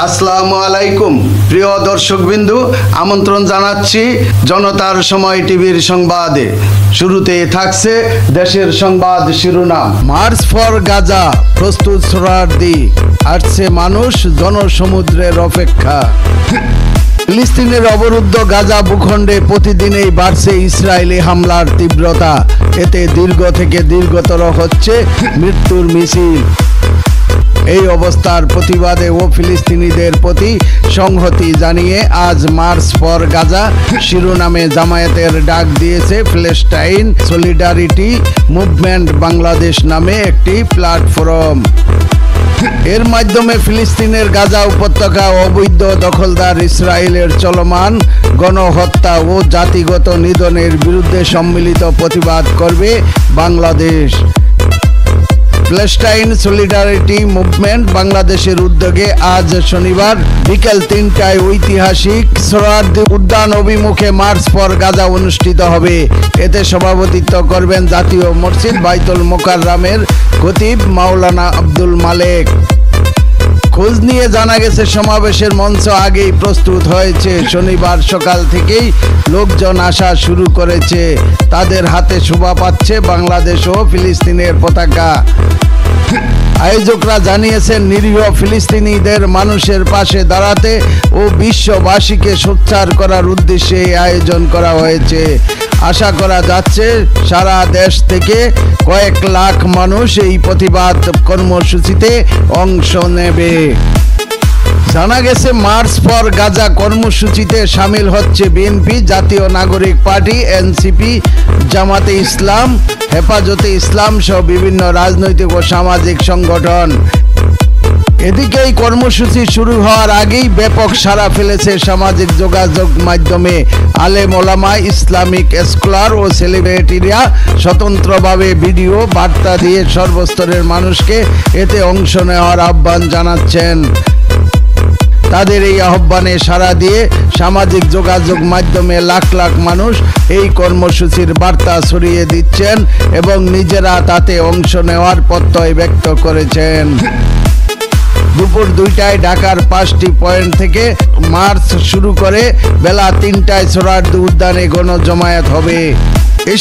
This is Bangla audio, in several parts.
আসসালামু আলাইকুম প্রিয় দর্শকবৃন্দু, আমন্ত্রণ জানাচ্ছি জনতার সময় টিভির সংবাদে। শুরুতে থাকছে দেশের সংবাদ শিরোনাম। মার্চ ফর গাজা, প্রস্তুত শরণার্থী, আসছে মানুষ জনসমুদ্রের অপেক্ষা। ফিলিস্তিনের অবরুদ্ধ গাজা ভূখণ্ডে প্রতিদিনই বাড়ছে ইসরায়েলি হামলার তীব্রতা। এতে দীর্ঘ থেকে দীর্ঘতর হচ্ছে মৃত্যুর মিছিল। এই অবস্থার প্রতিবাদে ও ফিলিস্তিনিদের প্রতি সংহতি জানিয়ে আজ মার্চ ফর গাজা শিরোনামে জামায়াতের ডাক দিয়েছে প্যালেস্টাইন সলিডারিটি মুভমেন্ট বাংলাদেশ নামে একটি প্ল্যাটফর্ম। এর মাধ্যমে ফিলিস্তিনের গাজা উপত্যকা অবৈধ দখলদার ইসরায়েলের চলমান গণহত্যা ও জাতিগত নিধনের বিরুদ্ধে সম্মিলিত প্রতিবাদ করবে বাংলাদেশ। প্যালেস্টাইন সলিডারিটি মুভমেন্ট বাংলাদেশের উদ্যোগে আজ শনিবার বিকেল 3টায় ঐতিহাসিক সোহরাওয়ার্দী উদ্যান অভিমুখে মার্চ ফর গাজা অনুষ্ঠিত হবে। এতে সভাপতিত্ব করবেন জাতীয় মসজিদ বাইতুল মোকাররমের খতিব মাওলানা আব্দুল মালেক। খোঁজ নিয়ে জানা গেছে সমাবেশের মঞ্চ আগেই প্রস্তুত হয়েছে। শনিবার সকাল থেকেই লোকজন আসা শুরু করেছে। তাদের হাতে শোভা পাচ্ছে বাংলাদেশ ও ফিলিস্তিনের পতাকা। আয়োজকরা জানিয়েছেন, নিরীহ ফিলিস্তিনিদের মানুষের পাশে দাঁড়াতে ও বিশ্ববাসীকে সোচ্চার করার উদ্দেশ্যে এই আয়োজন করা হয়েছে। আশা করা যাচ্ছে সারা দেশ থেকে কয়েক লাখ মানুষ এই প্রতিবাদ কর্মসূচিতে অংশ নেবে। জানা গেছে মার্চ ফর গাজা কর্মসূচিতে সামিল হচ্ছে বিএনপি, জাতীয় নাগরিক পার্টি, এনসিপি, জামাতে ইসলাম, হেফাজতে ইসলাম সহ বিভিন্ন রাজনৈতিক ও সামাজিক সংগঠন। এদিকে এই কর্মসূচি শুরু হওয়ার আগেই ব্যাপক সাড়া ফেলেছে সামাজিক যোগাযোগ মাধ্যমে। আলেম ওলামা, ইসলামিক স্কলার ও সেলিব্রিটিরা স্বতন্ত্রভাবে ভিডিও বার্তা দিয়ে সর্বস্তরের মানুষকে এতে অংশ নেওয়ার আহ্বান জানাচ্ছেন। তাদের এই আহ্বানে সাড়া দিয়ে সামাজিক যোগাযোগ মাধ্যমে লাখ লাখ মানুষ এই কর্মসূচির বার্তা ছড়িয়ে দিচ্ছেন এবং নিজেরা তাতে অংশ নেওয়ার প্রত্যয় ব্যক্ত করেছেন। দুপুর 2টায় ঢাকার 5টি পয়েন্ট থেকে মার্চ শুরু করে বেলা 3টায় সোহরাওয়ার্দী উদ্যানে গণজমায়েত হবে।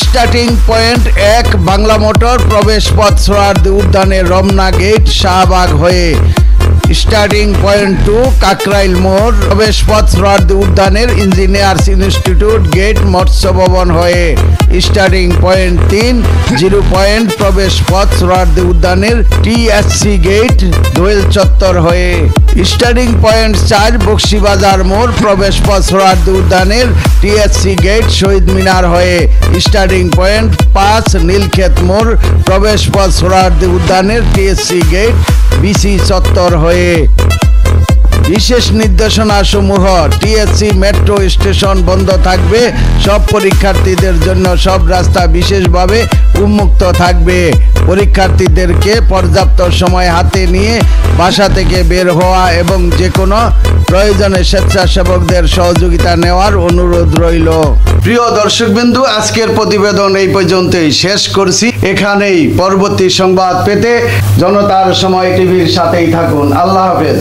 স্টার্টিং পয়েন্ট 1 বাংলা মোটর, প্রবেশ পথ সোহরাওয়ার্দী উদ্যানের রমনা গেট শাহবাগ হয়ে। স্টার্টিং পয়েন্ট 2 কাকরাইল মোড়, প্রবেশ পথ সোহরাওয়ার্দী উদ্যানের ইঞ্জিনিয়ার্স ইনস্টিটিউট গেট মৎস্য ভবন হয়ে। স্টার্টিং পয়েন্ট 3 জিরো পয়েন্ট, প্রবেশ পথ সোহরাওয়ার্দী উদ্যানের টিএসসি গেট দোয়েল চত্বর হয়ে। স্টার্টিং পয়েন্ট 4 বক্সিবাজার মোড়, প্রবেশ পথ সোহরাওয়ার্দী উদ্যানের টিএসসি গেট শহীদ মিনার হয়ে। স্টার্টিং পয়েন্ট 5 নীলক্ষেত মোড়, প্রবেশ পথ সোহরাওয়ার্দী উদ্যানের টিএসসি গেট বিসি চত্বর হয়ে। বিশেষ নির্দেশনা সমূহ: টিএসসি মেট্রো স্টেশন বন্ধ থাকবে। সব পরীক্ষার্থীদের জন্য সব রাস্তা বিশেষভাবে উন্মুক্ত থাকবে। পরীক্ষার্থীদেরকে পর্যাপ্ত সময় হাতে নিয়ে বাসা থেকে বের হওয়া এবং যে কোনো প্রয়োজনে স্বেচ্ছাসেবকদের সহযোগিতা নেওয়ার অনুরোধ রইল। প্রিয় দর্শকবিন্দু, আজকের প্রতিবেদন এই পর্যন্তই শেষ করছি। এখানেই পরবর্তী সংবাদ পেতে জনতার সময় টিভির সাথেই থাকুন। আল্লাহ হাফেজ।